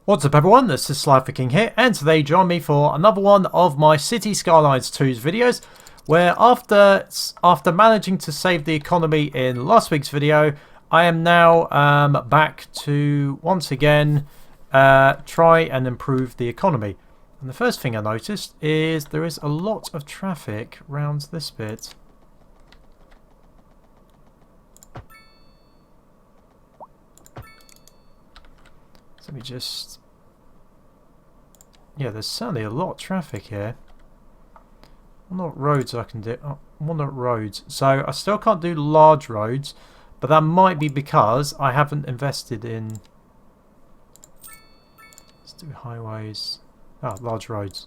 What's up everyone, this is SliferKing here, and today join me for another one of my Cities Skylines 2's videos, where after managing to save the economy in last week's video, I am now back to once again try and improve the economy. And the first thing I noticed is there is a lot of traffic around this bit. Let me just... Yeah, there's certainly a lot of traffic here. I wonder what roads I can do. Oh, I wonder what roads. So I still can't do large roads, but that might be because I haven't invested in... Let's do highways. Oh, large roads.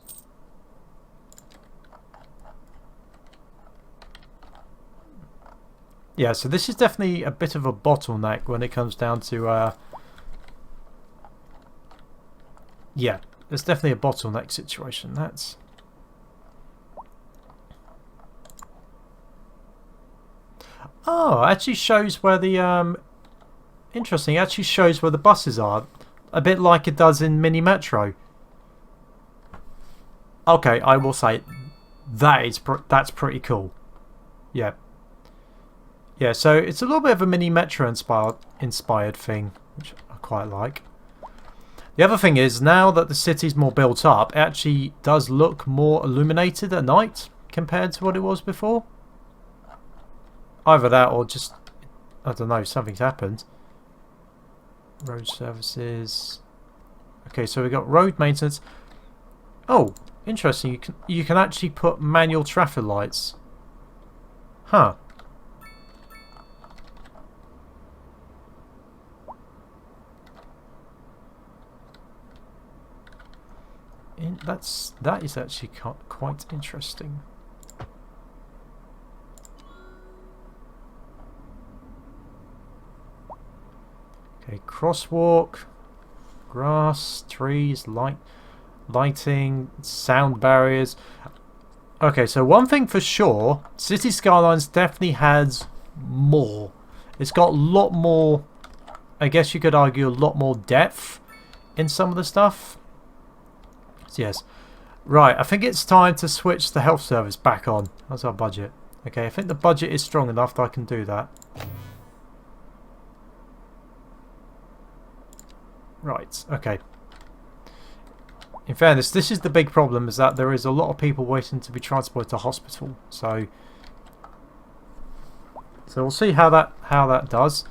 Yeah, so this is definitely a bit of a bottleneck when it comes down to... Yeah, there's definitely a bottleneck situation. That's... Oh, it actually shows where the... Interesting, it actually shows where the buses are. A bit like it does in Mini Metro. Okay, I will say that's pretty cool. Yeah. Yeah, so it's a little bit of a Mini Metro inspired thing, which I quite like. The other thing is, now that the city's more built up, it actually does look more illuminated at night compared to what it was before. Either that or just, I don't know, something's happened. Road services. Okay, so we've got road maintenance. Oh, interesting. You can actually put manual traffic lights. Huh. That is actually quite interesting. Okay, crosswalk, grass, trees, lighting, sound barriers. Okay, so one thing for sure, Cities Skylines definitely has more. It's got a lot more, I guess you could argue, a lot more depth in some of the stuff. Yes. Right, I think it's time to switch the health service back on. That's our budget. Okay, I think the budget is strong enough that I can do that. Right, okay. In fairness, this is the big problem, is that there is a lot of people waiting to be transported to hospital. So we'll see how that does.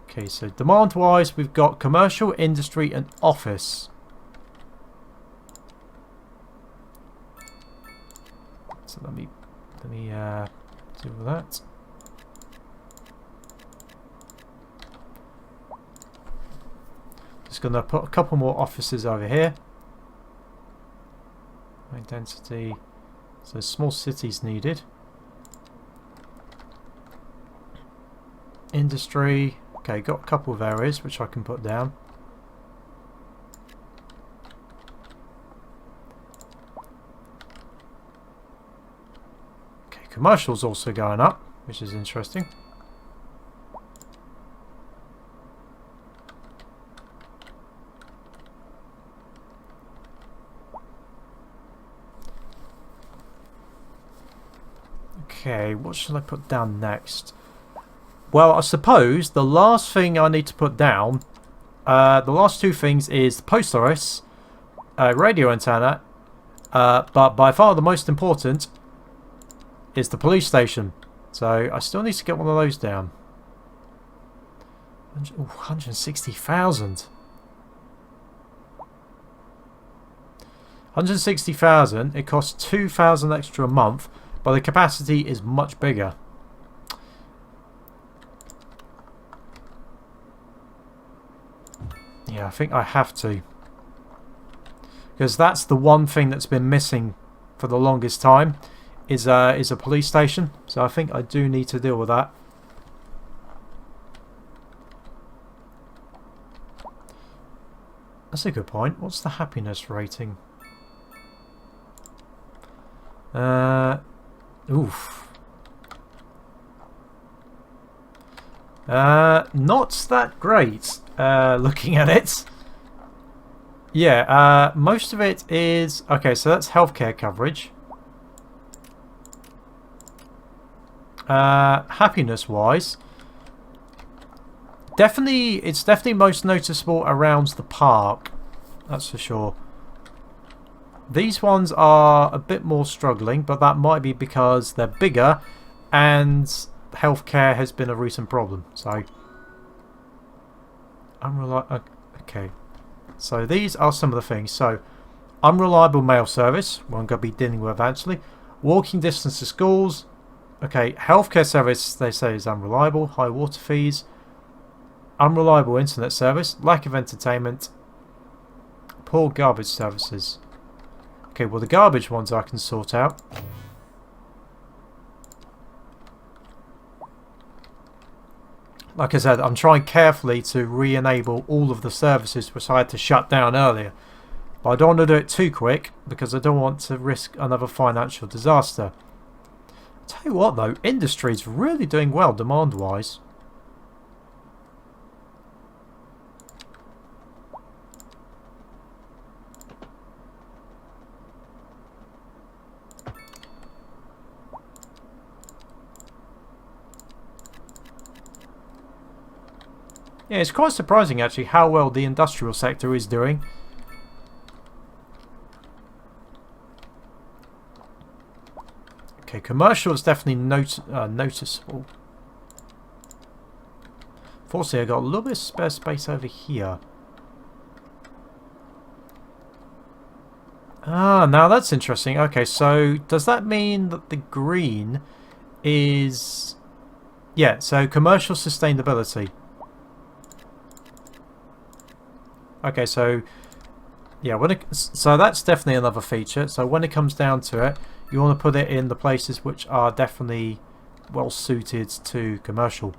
Okay, so demand-wise, we've got commercial, industry, and office. So let me deal with that. Just gonna put a couple more offices over here. High density. So small cities needed. Industry. Okay, got a couple of areas which I can put down. Commercial's also going up, which is interesting. Okay, what should I put down next? Well, I suppose the last thing I need to put down, the last two things is the post office, radio antenna, but by far the most important is the police station. So I still need to get one of those down. 160,000. 160,000. It costs 2,000 extra a month, but the capacity is much bigger. Yeah, I think I have to, because that's the one thing that's been missing for the longest time. Is a police station, so I think I do need to deal with that. That's a good point. What's the happiness rating? Oof. Not that great, looking at it. Yeah, most of it is... Okay, so that's healthcare coverage. Happiness-wise, it's definitely most noticeable around the park. That's for sure. These ones are a bit more struggling, but that might be because they're bigger and healthcare has been a recent problem. So, okay. So these are some of the things. So, unreliable mail service, what I'm going to be dealing with eventually. Walking distance to schools. Okay, healthcare service they say is unreliable. High water fees. Unreliable internet service. Lack of entertainment. Poor garbage services. Okay, well the garbage ones I can sort out. Like I said, I'm trying carefully to re-enable all of the services which I had to shut down earlier. But I don't want to do it too quick because I don't want to risk another financial disaster. I'll tell you what though, industry's really doing well demand-wise. Yeah, it's quite surprising actually how well the industrial sector is doing. Okay, commercial is definitely noticeable. Fortunately, I got a little bit of spare space over here. Ah, now that's interesting. Okay, so does that mean that the green is... Yeah, so commercial sustainability. Okay, so yeah, so that's definitely another feature. So when it comes down to it, you want to put it in the places which are definitely well suited to commercial.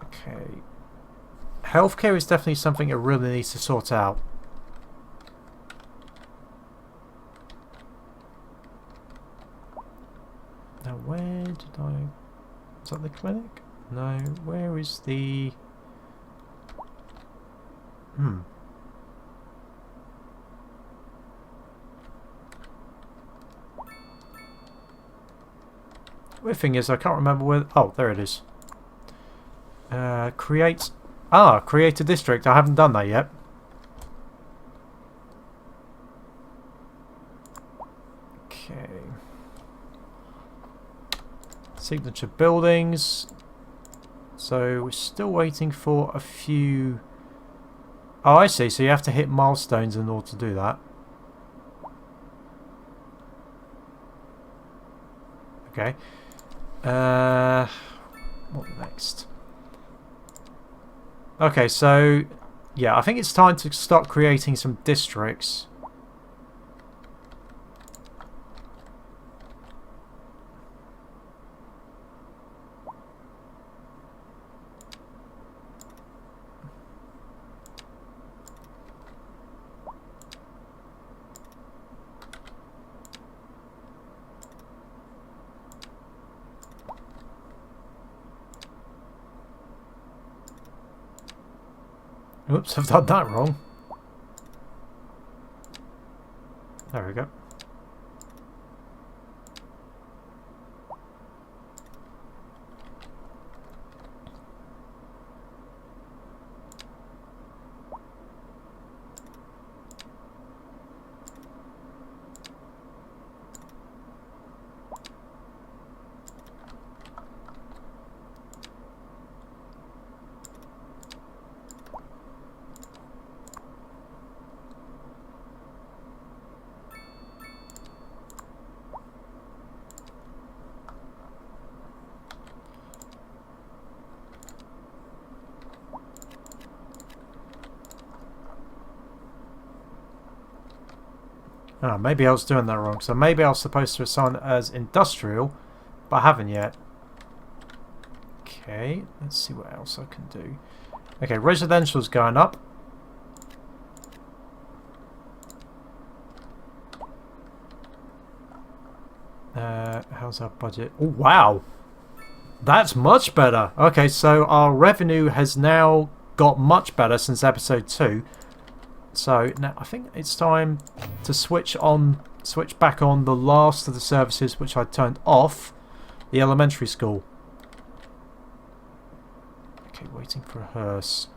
Okay, healthcare is definitely something it really needs to sort out. Now where did I... Is that the clinic? No, where is the... Weird thing is, I can't remember where... Oh, there it is. Create... Ah, create a district. I haven't done that yet. Okay. Signature buildings. So we're still waiting for a few... Oh, I see. So you have to hit milestones in order to do that. Okay. What next? Okay, so... Yeah, I think it's time to start creating some districts. Oops, I've done that wrong. There we go. Oh, maybe I was doing that wrong. So maybe I was supposed to assign it as industrial, but I haven't yet. Okay, let's see what else I can do. Okay, residential's going up. How's our budget? Oh, wow! That's much better. Okay, so our revenue has now got much better since episode 2. So now I think it's time to switch back on the last of the services which I turned off, the elementary school. Okay, waiting for a hearse.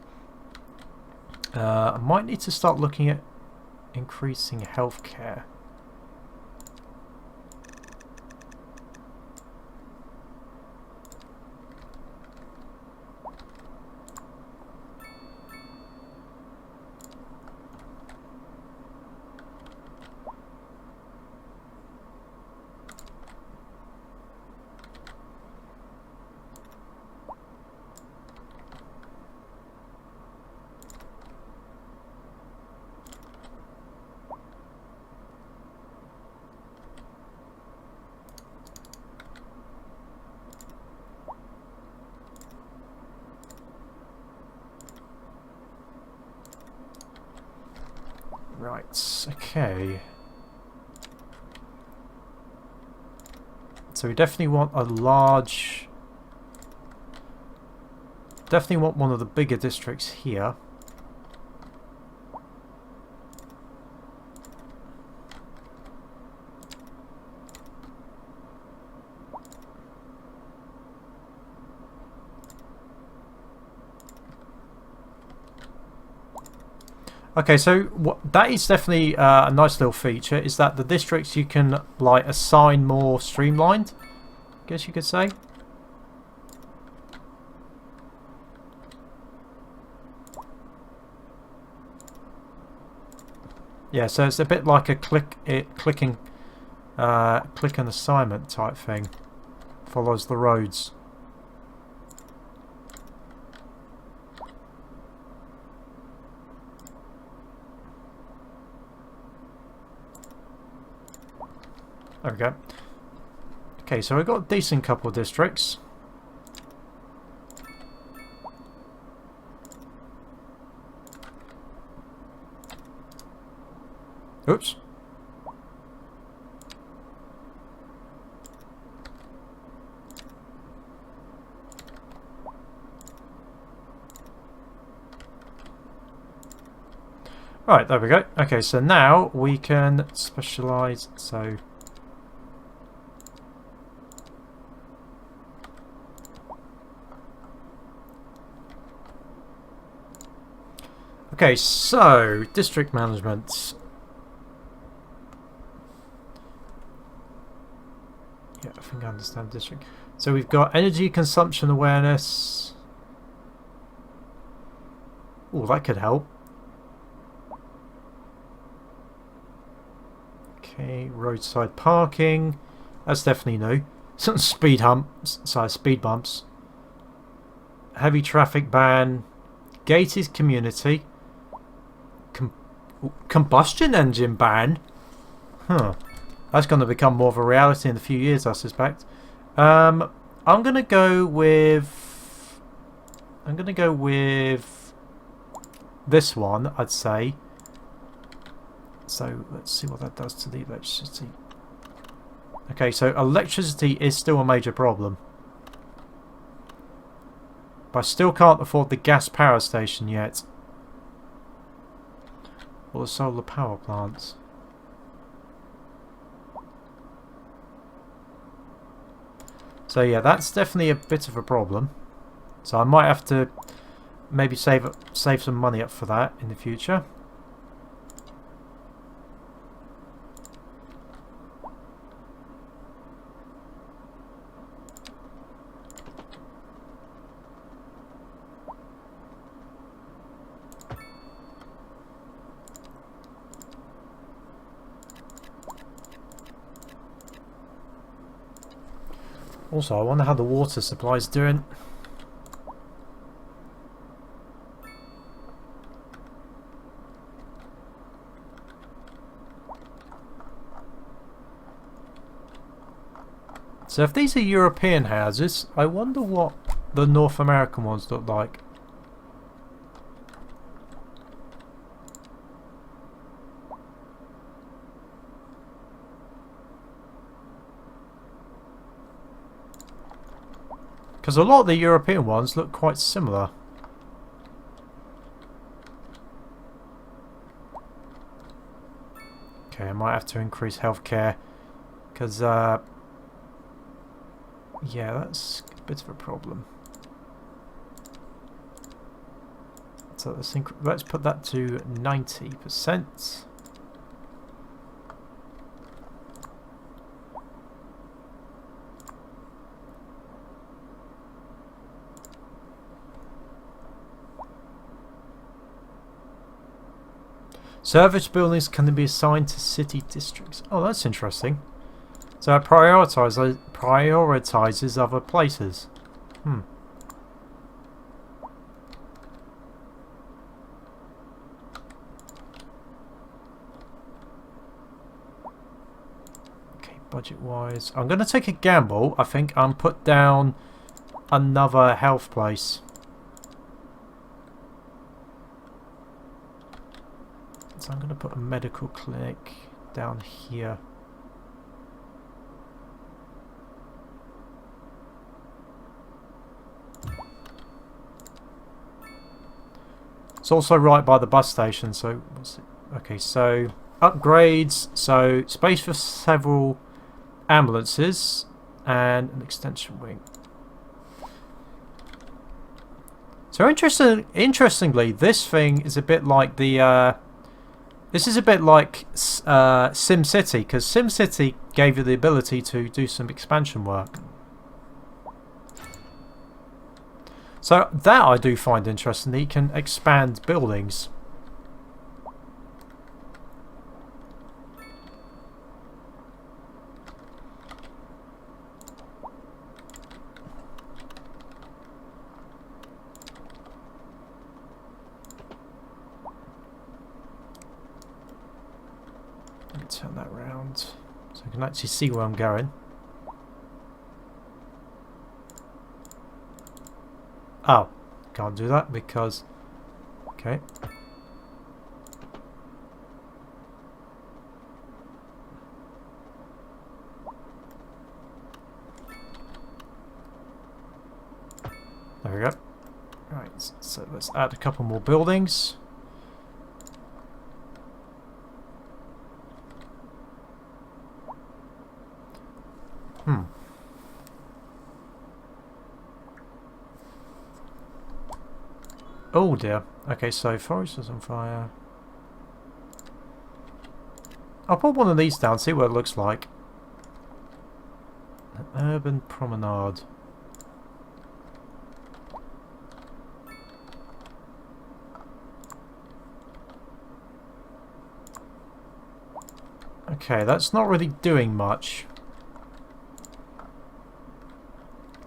I might need to start looking at increasing healthcare. Right, okay. So we definitely want a large... Definitely want one of the bigger districts here. Okay, so that is definitely a nice little feature, is that the districts you can like assign more streamlined, I guess you could say. Yeah, so it's a bit like a click and assignment type thing. Follows the roads. There we go. Okay, so we've got a decent couple of districts. Oops. Right, there we go. Okay, so now we can specialize, so... Okay, so, district management. Yeah, I think I understand district. So we've got energy consumption awareness. Oh, that could help. Okay, roadside parking. That's definitely new. Some speed bumps. Heavy traffic ban. Gated community. Combustion engine ban? Huh. That's going to become more of a reality in a few years, I suspect. I'm going to go with... this one, I'd say. So, let's see what that does to the electricity. Okay, so electricity is still a major problem. But I still can't afford the gas power station yet. Or the solar power plants. So yeah, that's definitely a bit of a problem. So I might have to maybe save some money up for that in the future. Also, I wonder how the water supply's doing. So if these are European houses, I wonder what the North American ones look like. Because a lot of the European ones look quite similar. Okay, I might have to increase healthcare. Because, yeah, that's a bit of a problem. So let's put that to 90%. Service buildings can be assigned to city districts. Oh, that's interesting. So it prioritizes other places. Okay, budget-wise, I'm going to take a gamble. I think I'm put down another health place. So I'm going to put a medical clinic down here. It's also right by the bus station, so what's it? Okay, so upgrades, so space for several ambulances and an extension wing. So interestingly, this thing is a bit like the this is a bit like SimCity, because SimCity gave you the ability to do some expansion work. So that I do find interesting, that you can expand buildings. Let me turn that round so I can actually see where I'm going. Oh, can't do that because... Okay. There we go. Right, so let's add a couple more buildings. Oh dear. Okay, so forest is on fire. I'll put one of these down, see what it looks like. An urban promenade. Okay, that's not really doing much.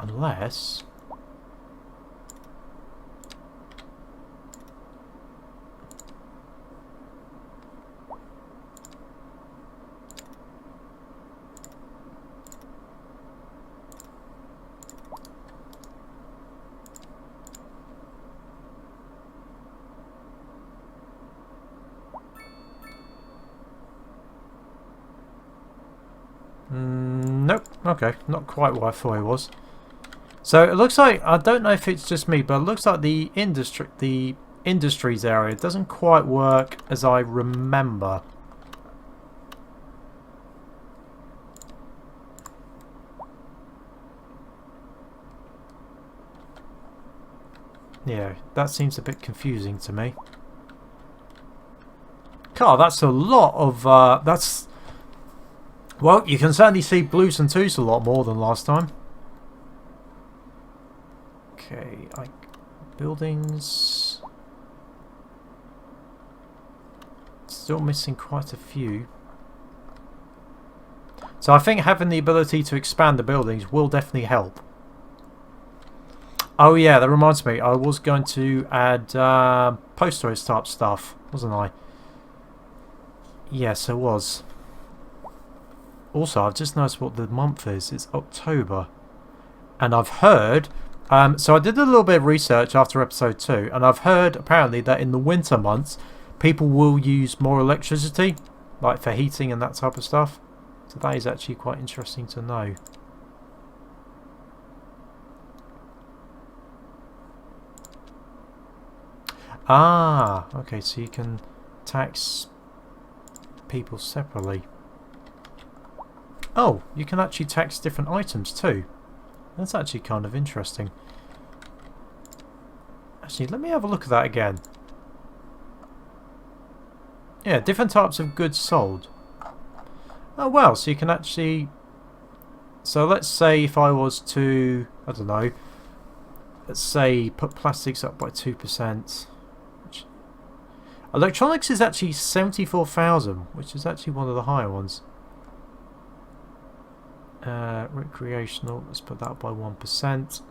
Unless... Nope. Okay, not quite what I thought it was. So it looks like, I don't know if it's just me, but it looks like the industries area doesn't quite work as I remember. Yeah, that seems a bit confusing to me. God, that's a lot of that's... Well, you can certainly see blues and twos a lot more than last time. Okay, buildings... Still missing quite a few. So I think having the ability to expand the buildings will definitely help. Oh yeah, that reminds me. I was going to add post office type stuff, wasn't I? Yes, I was. Also, I've just noticed what the month is. It's October. And I've heard... so I did a little bit of research after episode 2. And I've heard, apparently, that in the winter months, people will use more electricity. Like for heating and that type of stuff. So that is actually quite interesting to know. Ah, okay, so you can tax people separately. Oh, you can actually tax different items too. That's actually kind of interesting. Actually, let me have a look at that again. Yeah, different types of goods sold. Oh well, so you can actually... So let's say if I was to, I don't know, let's say put plastics up by 2%. Electronics is actually 74,000, which is actually one of the higher ones. Recreational, let's put that up by 1%.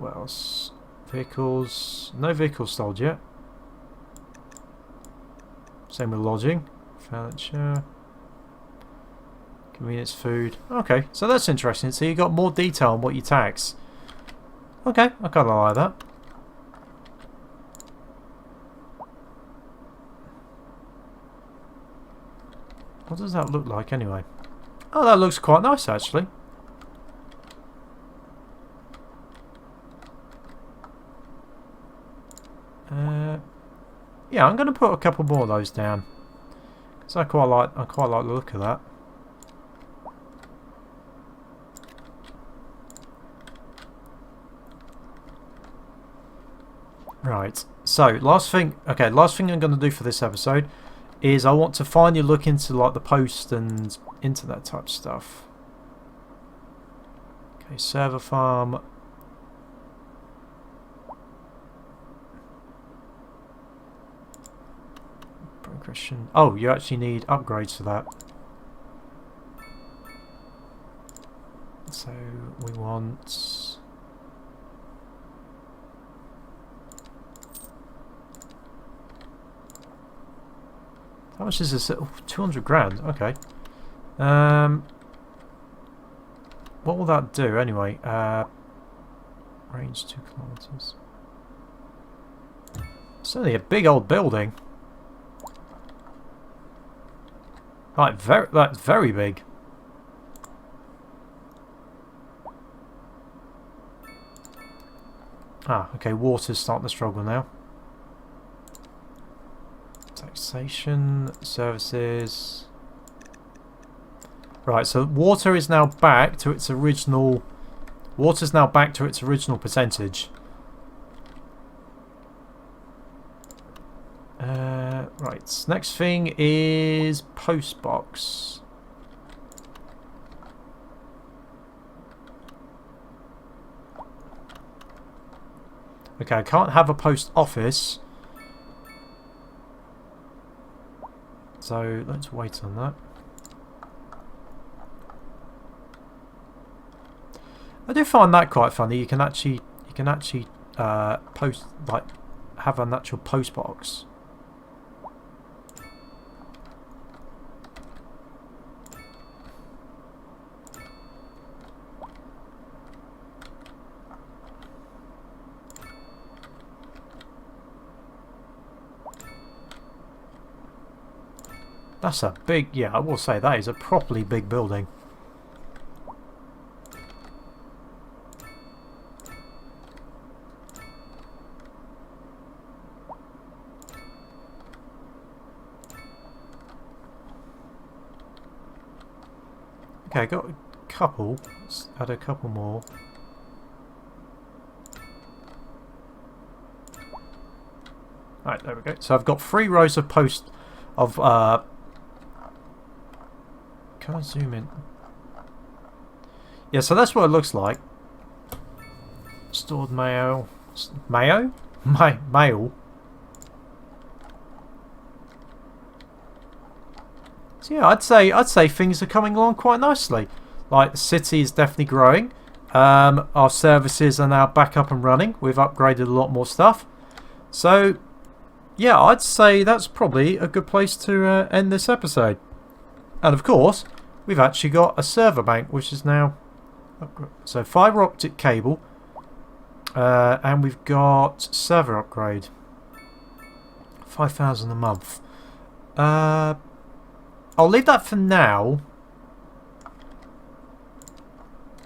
What else? Vehicles. No vehicles sold yet. Same with lodging. Furniture. Convenience food. Okay, so that's interesting. So you got more detail on what you tax. Okay, I kind of like that. What does that look like anyway? Oh, that looks quite nice actually. Yeah, I'm going to put a couple more of those down because I quite like the look of that. Right. So last thing I'm going to do for this episode is I want to finally look into like the post and into that type of stuff. Okay, server farm. Progression. Oh, you actually need upgrades for that. So we want... How much is this? Oh, 200 grand. Okay. What will that do anyway? Range 2 kilometers. It's only a big old building. Like that's very big. Ah, okay. Water's starting to struggle now. Taxation, services. Right, so water is now back to its original... Water's now back to its original percentage. Right, next thing is postbox. Okay, I can't have a post office. So let's wait on that. I do find that quite funny. You can actually post, like, have an actual post box. That's a big, yeah, I will say that is a properly big building. Okay, I got a couple. Let's add a couple more. Right, there we go. So I've got 3 rows of post of can I zoom in? Yeah, so that's what it looks like. Stored mail. Mayo? Mail. So yeah, I'd say things are coming along quite nicely. Like, the city is definitely growing. Our services are now back up and running. We've upgraded a lot more stuff. So yeah, I'd say that's probably a good place to end this episode. And of course, we've actually got a server bank, which is now... So fibre optic cable. And we've got server upgrade. 5,000 a month. I'll leave that for now.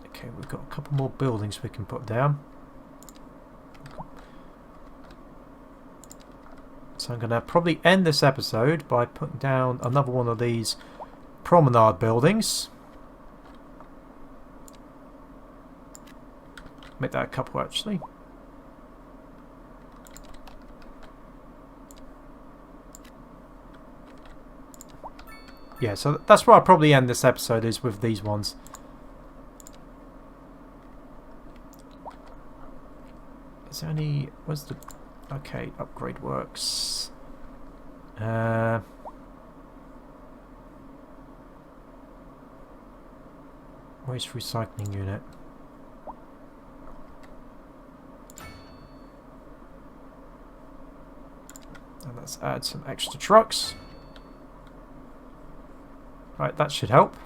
Okay, we've got a couple more buildings we can put down. So I'm going to probably end this episode by putting down another one of these promenade buildings. Make that a couple actually. Yeah, so that's where I'll probably end this episode, is with these ones. Is there any... Where's the... Okay, upgrade works. Waste recycling unit. And let's add some extra trucks. Right, that should help.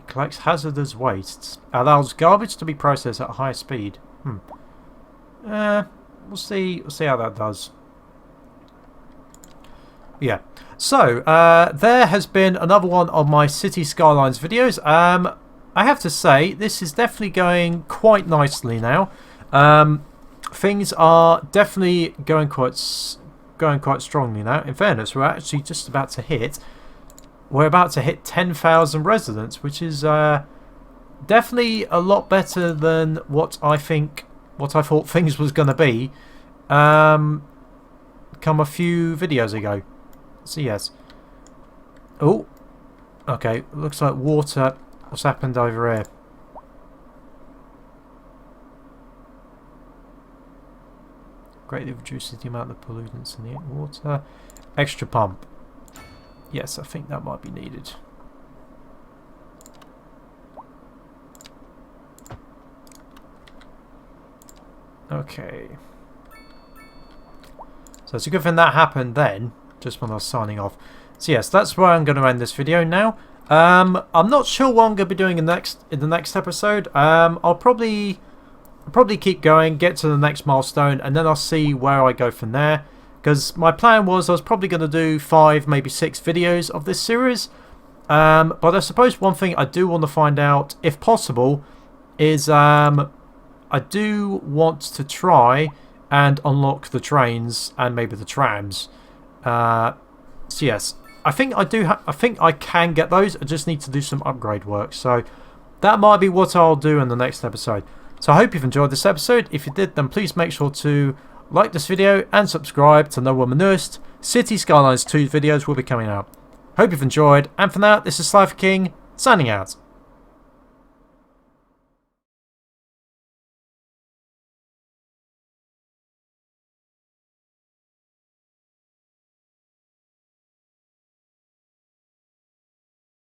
Collects hazardous wastes. Allows garbage to be processed at high speed. We'll see how that does. Yeah. So, there has been another one of my Cities Skylines videos. I have to say, this is definitely going quite nicely now. Things are definitely going quite strongly now. In fairness, we're actually just about to hit... We're about to hit 10,000 residents, which is definitely a lot better than what I thought things was going to be come a few videos ago. So yes. Oh, okay. Looks like water. What's happened over here? Greatly reduces the amount of pollutants in the water. Extra pump. Yes, I think that might be needed. Okay. So it's a good thing that happened then, just when I was signing off. So yes, that's where I'm going to end this video now. I'm not sure what I'm going to be doing in the next episode. I'll probably keep going, get to the next milestone, and then I'll see where I go from there. Because my plan was I was probably going to do 5, maybe 6 videos of this series. But I suppose one thing I do want to find out, if possible, is I do want to try and unlock the trains and maybe the trams. So yes, I think I can get those. I just need to do some upgrade work. So that might be what I'll do in the next episode. So I hope you've enjoyed this episode. If you did, then please make sure to like this video and subscribe to know when the newest Cities Skylines 2 videos will be coming out. Hope you've enjoyed, and for now, this is SliferKing, signing out.